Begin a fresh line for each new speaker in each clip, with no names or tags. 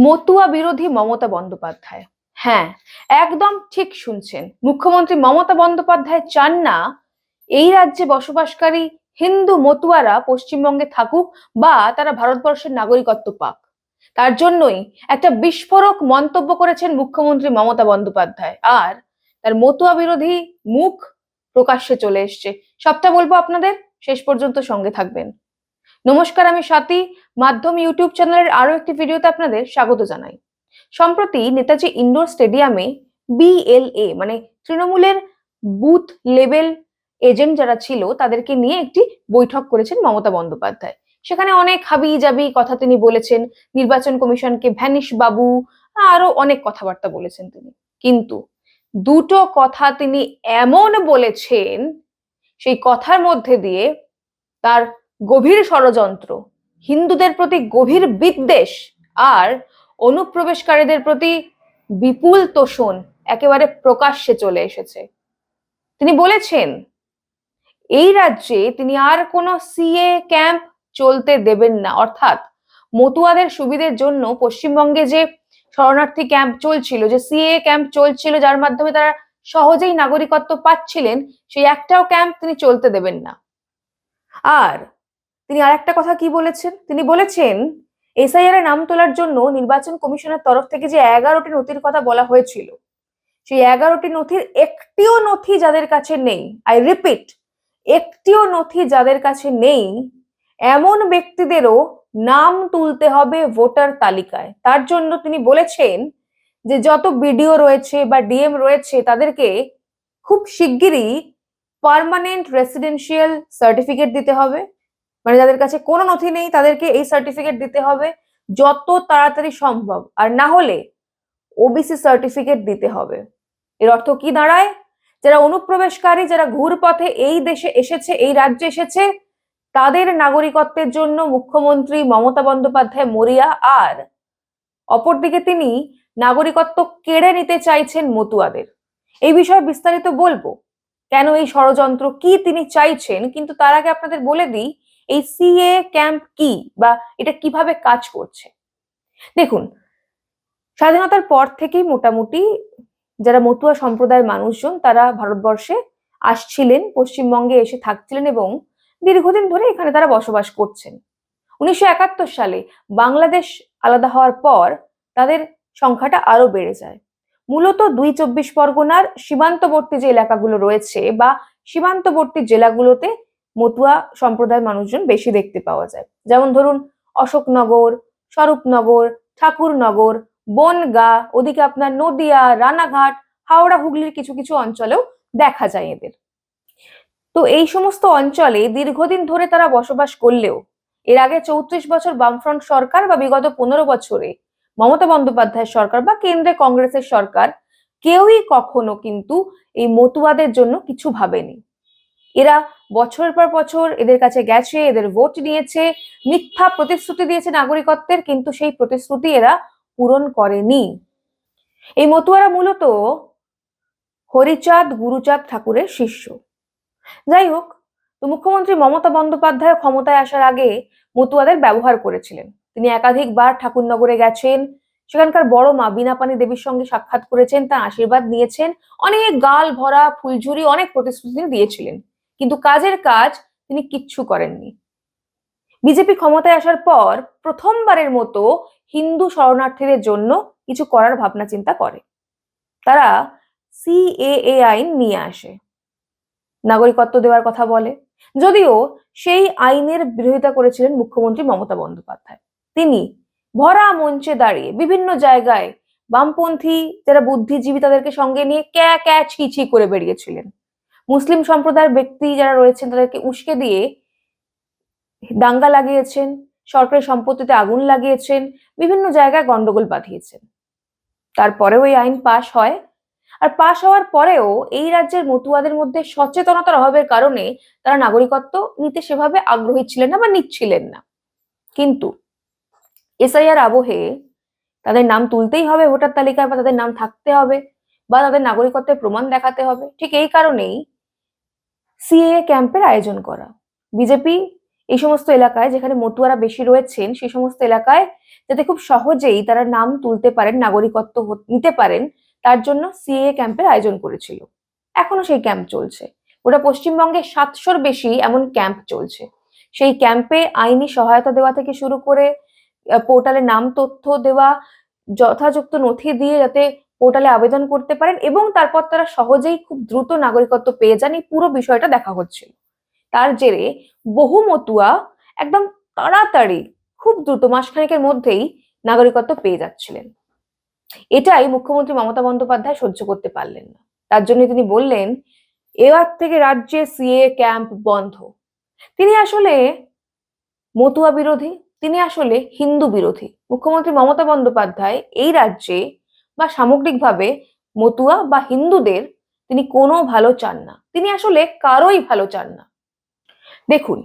মতুয়া বিরোধী মমতা বন্দ্যোপাধ্যায়। হ্যাঁ, একদম ঠিক শুনছেন। মুখ্যমন্ত্রী মমতা বন্দ্যোপাধ্যায় চান না এই রাজ্যে বসবাসকারী হিন্দু মতুয়ারা পশ্চিমবঙ্গে থাকুক বা তারা ভারতবর্ষের নাগরিকত্ব পাক। তার জন্যই একটা বিস্ফোরক মন্তব্য করেছেন মুখ্যমন্ত্রী মমতা বন্দ্যোপাধ্যায়, আর তার মতুয়া বিরোধী মুখ প্রকাশ্যে চলে এসছে। সবটা বলবো আপনাদের, শেষ পর্যন্ত সঙ্গে থাকবেন। নমস্কার, আমি স্বাতী। মাধ্যম ইউটিউব চ্যানেলের আরো একটি ভিডিওতে আপনাদের স্বাগত জানাই। সম্প্রতি নেতাজি ইন্ডোর স্টেডিয়ামে বিএলএ মানে তৃণমূলের বুথ লেভেল এজেন্ট যারা ছিল তাদেরকে নিয়ে একটি বৈঠক করেছেন মমতা বন্দ্যোপাধ্যায়। সেখানে অনেক হাবি জাবি কথা তিনি বলেছেন, নির্বাচন কমিশনকে ভ্যানিশ বাবু, আরো অনেক কথাবার্তা বলেছেন তিনি। কিন্তু দুটো কথা তিনি এমন বলেছেন, সেই কথার মধ্যে দিয়ে তার গভীর ষড়যন্ত্র, হিন্দুদের প্রতি গভীর বিদ্বেষ আর অনুপ্রবেশকারীদের প্রতি বিপুল তোষণ একেবারে প্রকাশ্যে চলে এসেছে। তিনি বলেছেন এই রাজ্যে তিনি আর কোনো সিএ ক্যাম্প চলতে দেবেন না, অর্থাৎ মতুয়াদের সুবিধের জন্য পশ্চিমবঙ্গে যে শরণার্থী ক্যাম্প চলছিল, যে সিএ ক্যাম্প চলছিল, যার মাধ্যমে তারা সহজেই নাগরিকত্ব পাচ্ছিলেন, সেই একটাও ক্যাম্প তিনি চলতে দেবেন না। আর তিনি আরেকটা কথা কি বলেছেন, তিনি বলেছেন এসআইআর এর নাম তোলার জন্য নির্বাচন কমিশনের তরফ থেকে যে 11টি নথির কথা বলা হয়েছিল, সেই 11টি নথির একটিও নথি যাদের কাছে নেই, আই রিপিট, একটিও নথি যাদের কাছে নেই, এমন ব্যক্তিদেরও নাম তুলতে হবে ভোটার তালিকায়। তার জন্য তিনি বলেছেন যে যত বিডিও রয়েছে বা ডিএম রয়েছে তাদেরকে খুব শিগগিরই পার্মানেন্ট রেসিডেন্সিয়াল সার্টিফিকেট দিতে হবে। মানে যাদের কাছে কোনো নথি নেই তাদেরকে এই সার্টিফিকেট দিতে হবে যত তাড়াতাড়ি সম্ভব, আর না হলে ওবিসি সার্টিফিকেট দিতে হবে। এর অর্থ কি দাঁড়ায়? যারা অনুপ্রবেশকারী, যারা ঘুরপথে এই দেশে এসেছে, এই রাজ্যে এসেছে, তাদের নাগরিকত্বের জন্য মুখ্যমন্ত্রী মমতা বন্দ্যোপাধ্যায় মরিয়া। আর অপরদিকে তিনি নাগরিকত্ব কেড়ে নিতে চাইছেন মতুয়াদের। এই বিষয়ে বিস্তারিত বলবো, কেন এই ষড়যন্ত্র, কি তিনি চাইছেন। কিন্তু তার আগে আপনাদের বলে দিই এই সিএ ক্যাম্প কি বা এটা কিভাবে কাজ করছে। দেখুন, স্বাধীনতার পর থেকেই মোটামুটি যারা মতুয়া সম্প্রদায়ের মানুষজন তারা ভারতবর্ষে আসছিলেন, পশ্চিমবঙ্গে এসে থাকছিলেন এবং দীর্ঘদিন ধরে এখানে তারা বসবাস করছেন। 1971 সালে বাংলাদেশ আলাদা হওয়ার পর তাদের সংখ্যাটা আরো বেড়ে যায়। মূলত 2 চব্বিশ পরগনার সীমান্তবর্তী যে এলাকাগুলো রয়েছে বা সীমান্তবর্তী জেলাগুলোতে মতুয়া সম্প্রদায়ের মানুষজন বেশি দেখতে পাওয়া যায়। যেমন ধরুন অশোকনগর, স্বরূপনগর, ঠাকুরনগর, বনগাঁ, ওদিকে আপনার নদিয়া, রানাঘাট, হাওড়া হুগলির কিছু কিছু অঞ্চলেও দেখা যায় এদের। তো এই সমস্ত অঞ্চলে দীর্ঘদিন ধরে তারা বসবাস করলেও এর আগে 34 বছর বামফ্রন্ট সরকার বা বিগত 15 বছরে মমতা বন্দ্যোপাধ্যায়ের সরকার বা কেন্দ্রে কংগ্রেসের সরকার কেউই কখনো কিন্তু এই মতুয়াদের জন্য কিছু ভাবেনি। এরা বছরের পর বছর এদের কাছে গেছে, এদের ভোট নিয়েছে, মিথ্যা প্রতিশ্রুতি দিয়েছে নাগরিকত্বের, কিন্তু সেই প্রতিশ্রুতি এরা পূরণ করেনি। এই মতুয়ারা মূলত হরিচাঁদ গুরুচাঁদ ঠাকুরের শিষ্য। যাই হোক, তো মুখ্যমন্ত্রী মমতা বন্দ্যোপাধ্যায় ক্ষমতায় আসার আগে মতুয়াদের ব্যবহার করেছিলেন। তিনি একাধিকবার ঠাকুরনগরে গেছেন, সেখানকার বড় মা বীণাপানি দেবীর সঙ্গে সাক্ষাৎ করেছেন, তার আশীর্বাদ নিয়েছেন, অনেক গাল ভরা ফুলঝুরি অনেক প্রতিশ্রুতি তিনি দিয়েছিলেন, কিন্তু কাজের কাজ তিনি কিচ্ছু করেননি। বিজেপি ক্ষমতায় আসার পর প্রথমবারের মতো হিন্দু শরণার্থীদের জন্য কিছু করার ভাবনা চিন্তা করে। তারা সিএএ আইন নিয়ে আসে, নাগরিকত্ব দেওয়ার কথা বলে। যদিও সেই আইনের বিরোধিতা করেছিলেন মুখ্যমন্ত্রী মমতা বন্দ্যোপাধ্যায়। তিনি ভরা মঞ্চে দাঁড়িয়ে বিভিন্ন জায়গায় বামপন্থী যারা বুদ্ধিজীবী তাদেরকে সঙ্গে নিয়ে ক্যা ক্যা ছি ছি করে বেরিয়েছিলেন। মুসলিম সম্প্রদায়ের ব্যক্তি যারা রয়েছেন তাদেরকে উস্কে দিয়ে দাঙ্গা লাগিয়েছেন, সরকারি সম্পত্তিতে আগুন লাগিয়েছেন, বিভিন্ন জায়গায় গন্ডগোল বাঁধিয়েছেন। তারপরেও এই আইন পাশ হয়, আর পাশ হওয়ার পরেও এই রাজ্যের মতুয়াদের মধ্যে সচেতনতার অভাবের কারণে তারা নাগরিকত্ব নিতে সেভাবে আগ্রহী ছিলেন না বা নিচ্ছিলেন না। কিন্তু এসআইআর আবহে তাদের নাম তুলতেই হবে ভোটার তালিকায়, বা তাদের নাম থাকতে হবে, বা তাদের নাগরিকত্বের প্রমাণ দেখাতে হবে। ঠিক এই কারণেই সিএএ ক্যাম্পের আয়োজন করা। বিজেপি এই সমস্ত এলাকায় যেখানে মতুয়ারা বেশি রয়েছেন সেই সমস্ত এলাকায় যাতে খুব সহজেই তারা নাম তুলতে পারেন, নাগরিকত্ব নিতে পারেন, তার জন্য সিএএ ক্যাম্পের আয়োজন করেছিল। এখনো সেই ক্যাম্প চলছে। গোটা পশ্চিমবঙ্গে 700-র বেশি এমন ক্যাম্প চলছে। সেই ক্যাম্পে আইনি সহায়তা দেওয়া থেকে শুরু করে পোর্টালে নাম তথ্য দেওয়া, যথাযথ নথি দিয়ে যাতে পোর্টালে আবেদন করতে পারেন এবং তারপর তারা সহজেই খুব দ্রুত নাগরিকত্ব পেয়ে যান, এই পুরো বিষয়টা দেখা হচ্ছিল। তার জেরে বহু মতুয়া একদম তাড়াতাড়ি, খুব দ্রুত মাসখানেকের মধ্যেই নাগরিকত্ব পেয়ে যাচ্ছিলেন। এটাই মুখ্যমন্ত্রী মমতা বন্দ্যোপাধ্যায় সহ্য করতে পারলেন না। তার জন্য তিনি বললেন, এবার থেকে রাজ্যে সিএ ক্যাম্প বন্ধ। তিনি আসলে মতুয়া বিরোধী, তিনি আসলে হিন্দু বিরোধী। মুখ্যমন্ত্রী মমতা বন্দ্যোপাধ্যায় এই রাজ্যে বা সামগ্রিকভাবে মতুয়া বা হিন্দুদের তিনি কোনো ভালো চান না। তিনি আসলে কারোই ভালো চান না। দেখুন,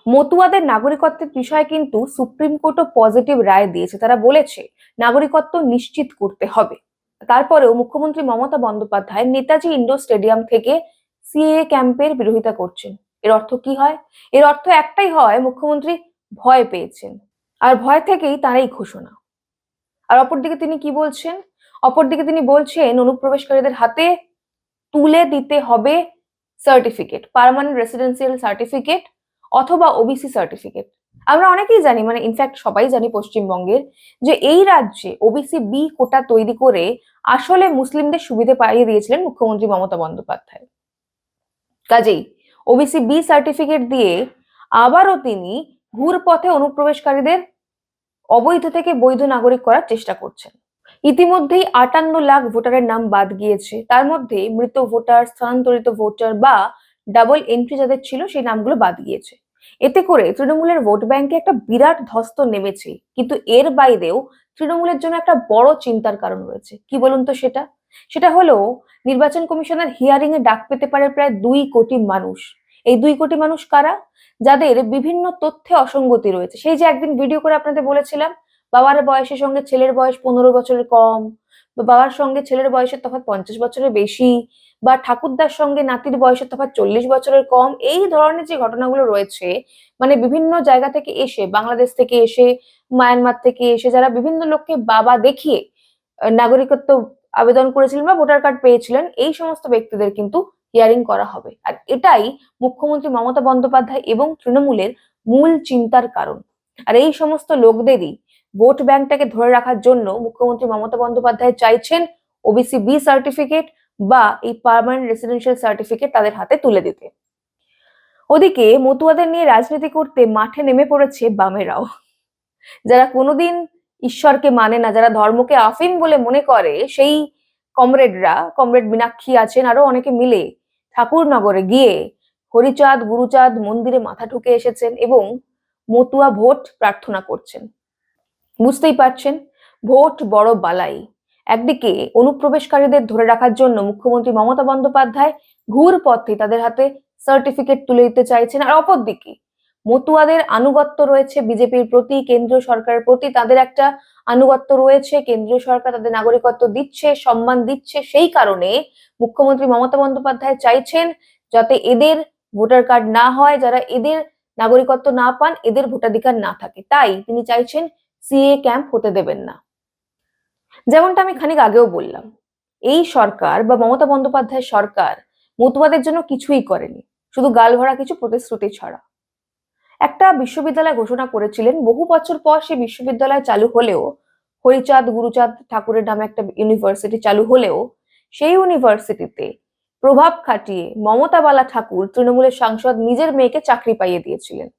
মতুয়াদের নাগরিকত্বের বিষয়ে কিন্তু সুপ্রিম কোর্টও পজিটিভ রায় দিয়েছে। তারা বলেছে নাগরিকত্ব নিশ্চিত করতে হবে। তারপরেও মুখ্যমন্ত্রী মমতা বন্দ্যোপাধ্যায় নেতাজি ইন্ডোর স্টেডিয়াম থেকে সিএএ ক্যাম্পের বিরোধিতা করছেন। এর অর্থ কি হয়? এর অর্থ একটাই হয়, মুখ্যমন্ত্রী ভয় পেয়েছেন, আর ভয় থেকেই তার এই ঘোষণা। আর অপরদিকে তিনি কি বলছেন? অপরদিকে তিনি বলছেন অনুপ্রবেশকারীদের হাতে তুলে দিতে হবে সার্টিফিকেট, পার্মানেন্ট রেসিডেন্সিয়াল সার্টিফিকেট অথবা ওবিসি সার্টিফিকেট। আমরা অনেকেই জানি, মানে ইনফ্যাক্ট সবাই জানি পশ্চিমবঙ্গের, যে এই রাজ্যে ওবিসি বি কোটা তৈরি করে আসলে মুসলিমদের সুবিধে পাইয়ে দিয়েছিলেন মুখ্যমন্ত্রী মমতা বন্দ্যোপাধ্যায়। কাজেই ওবিসি বি সার্টিফিকেট দিয়ে আবারও তিনি ঘুরপথে অনুপ্রবেশকারীদের অবৈধ থেকে বৈধ নাগরিক করার চেষ্টা করছেন। ইতিমধ্যেই 58 লাখ ভোটারের নাম বাদ গিয়েছে। তার মধ্যে মৃত ভোটার, স্থানান্তরিত ভোটার বা ডাবল এন্ট্রি যাদের ছিল সেই নামগুলো বাদ গিয়েছে। এতে করে তৃণমূলের ভোট ব্যাংকে একটা বিরাট ধস্ত নেমেছে। কিন্তু এর বাইরেও তৃণমূলের জন্য একটা বড় চিন্তার কারণ রয়েছে। কি বলুন তো সেটা? সেটা হলো নির্বাচন কমিশনের হিয়ারিং এ ডাক পেতে পারে প্রায় 2 কোটি মানুষ। এই 2 কোটি মানুষ কারা? যাদের বিভিন্ন তথ্যে অসঙ্গতি রয়েছে। সেই যে একদিন ভিডিও করে আপনাদের বলেছিলাম, বাবার বয়সের সঙ্গে ছেলের বয়স 15 বছরের কম, বা বাবার সঙ্গে ছেলের বয়সের তফাৎ 50 বছরের বেশি, বা ঠাকুরদার সঙ্গে নাতির বয়সের তফাৎ 40 বছরের কম। এই ধরনের যে ঘটনাগুলো রয়েছে, মানে বিভিন্ন জায়গা থেকে এসে, বাংলাদেশ থেকে এসে, মায়ানমার থেকে এসে যারা বিভিন্ন লোককে বাবা দেখিয়ে নাগরিকত্ব আবেদন করেছিলেন বা ভোটার কার্ড পেয়েছিলেন, এই সমস্ত ব্যক্তিদের কিন্তু হিয়ারিং করা হবে। আর এটাই মুখ্যমন্ত্রী মমতা বন্দ্যোপাধ্যায় এবং তৃণমূলের মূল চিন্তার কারণ। আর এই সমস্ত লোকদেরই ভোট ব্যাংকটাকে ধরে রাখার জন্য মুখ্যমন্ত্রী মমতা বন্দ্যোপাধ্যায় চাইছেন ওবিসি বি সার্টিফিকেট বা এই পার্মানেন্ট রেসিডেন্সিয়াল সার্টিফিকেট তাদের হাতে তুলে দিতে। ওদিকে মতুয়াদের নিয়ে রাজনীতি করতে মাঠে নেমে পড়েছে বামেরাও, যারা কোনোদিন ঈশ্বরকে মানে না, যারা ধর্মকে আফিম বলে মনে করে, সেই কমরেডরা, কমরেড মীনাক্ষী আছেন, আরো অনেকে মিলে ঠাকুরনগরে গিয়ে হরিচাঁদ গুরুচাঁদ মন্দিরে মাথা ঠুকে এসেছেন এবং মতুয়া ভোট প্রার্থনা করছেন। বুঝতেই পারছেন, ভোট বড় বালাই। একদিকে অনুপ্রবেশকারীদের ধরে রাখার জন্য মুখ্যমন্ত্রী মমতা বন্দ্যোপাধ্যায় ঘুর পথে তাদের হাতে সার্টিফিকেট তুলে দিতে চাইছেন, আর অপরদিকে মতুয়াদের আনুগত্য রয়েছে বিজেপির প্রতি, কেন্দ্রীয় সরকারের প্রতি তাদের একটা আনুগত্য রয়েছে। কেন্দ্রীয় সরকার তাদের নাগরিকত্ব দিচ্ছে, সম্মান দিচ্ছে। সেই কারণে মুখ্যমন্ত্রী মমতা বন্দ্যোপাধ্যায় চাইছেন যাতে এদের ভোটার কার্ড না হয়, যারা এদের নাগরিকত্ব না পান, এদের ভোটাধিকার না থাকে। তাই তিনি চাইছেন সিএ ক্যাম্প হতে দেবেন না। যেমনটা আমি খানিক আগেও বললাম, এই সরকার বা মমতা বন্দ্যোপাধ্যায় সরকার মতুয়াদের জন্য কিছুই করেনি, শুধু গালভরা কিছু প্রতিশ্রুতি ছড়া। একটা বিশ্ববিদ্যালয় ঘোষণা করেছিলেন, বহু বছর পর সেই বিশ্ববিদ্যালয় চালু হলেও, হরিচাঁদ গুরুচাঁদ ঠাকুরের নামে একটা ইউনিভার্সিটি চালু হলেও, সেই ইউনিভার্সিটিতে প্রভাব খাটিয়ে মমতা বালা ঠাকুর, তৃণমূলের সাংসদ, নিজের মেয়েকে চাকরি পাইয়ে দিয়েছিলেন।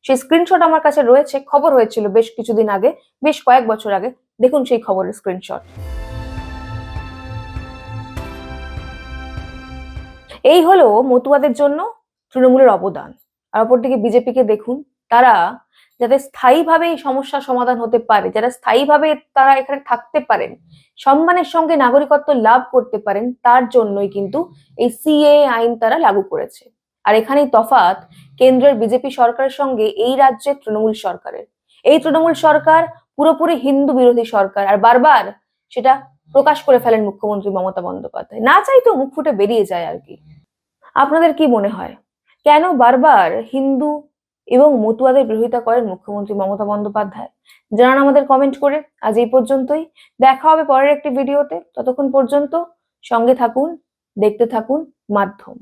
সেই স্ক্রিনশট আমার কাছে রয়েছে, খবর হয়েছিল বেশ কিছুদিন আগে, বেশ কয়েক বছর আগে। দেখুন সেই খবরের স্ক্রিনশট। এই হলো মতুয়াদের জন্য তৃণমূলের অবদান। আর অপরদিকে বিজেপিকে দেখুন, তারা যাতে স্থায়ীভাবে এই সমস্যার সমাধান হতে পারে, যারা স্থায়ীভাবে তারা এখানে থাকতে পারেন, সম্মানের সঙ্গে নাগরিকত্ব লাভ করতে পারেন, তার জন্যই কিন্তু এই সিএ আইন তারা লাগু করেছে। আর এখানেই তফাৎ কেন্দ্রের বিজেপি সরকারের সঙ্গে এই রাজ্যের তৃণমূল সরকারের। এই তৃণমূল সরকার পুরোপুরি হিন্দু বিরোধী সরকার, আর বারবার সেটা প্রকাশ করে ফেলেন মুখ্যমন্ত্রী মমতা বন্দ্যোপাধ্যায়। না চাইতেও মুখ ফুটে বেরিয়ে যায় আর কি। আপনাদের কি মনে হয়, কেন বারবার হিন্দু এবং মতুয়াদের বিরোধিতা করেন মুখ্যমন্ত্রী মমতা বন্দ্যোপাধ্যায়? জানান আমাদের কমেন্ট করে। আজ এই পর্যন্তই, দেখা হবে পরের একটি ভিডিওতে। ততক্ষণ পর্যন্ত সঙ্গে থাকুন, দেখতে থাকুন মাধ্যম।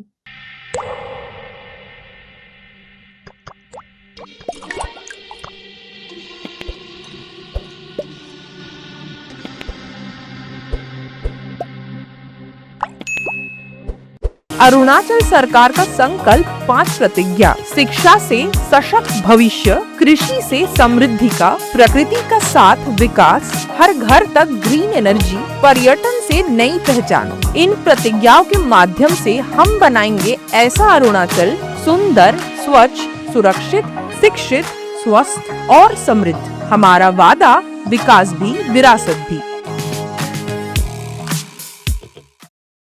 अरुणाचल सरकार का संकल्प 5 प्रतिज्ञा, शिक्षा से सशक्त भविष्य, कृषि से समृद्धि का, प्रकृति का साथ विकास, हर घर तक ग्रीन एनर्जी, पर्यटन से नई पहचान। इन प्रतिज्ञाओं के माध्यम से हम बनाएंगे ऐसा अरुणाचल सुंदर, स्वच्छ, सुरक्षित, शिक्षित, स्वस्थ और समृद्ध। हमारा वादा, विकास भी विरासत भी।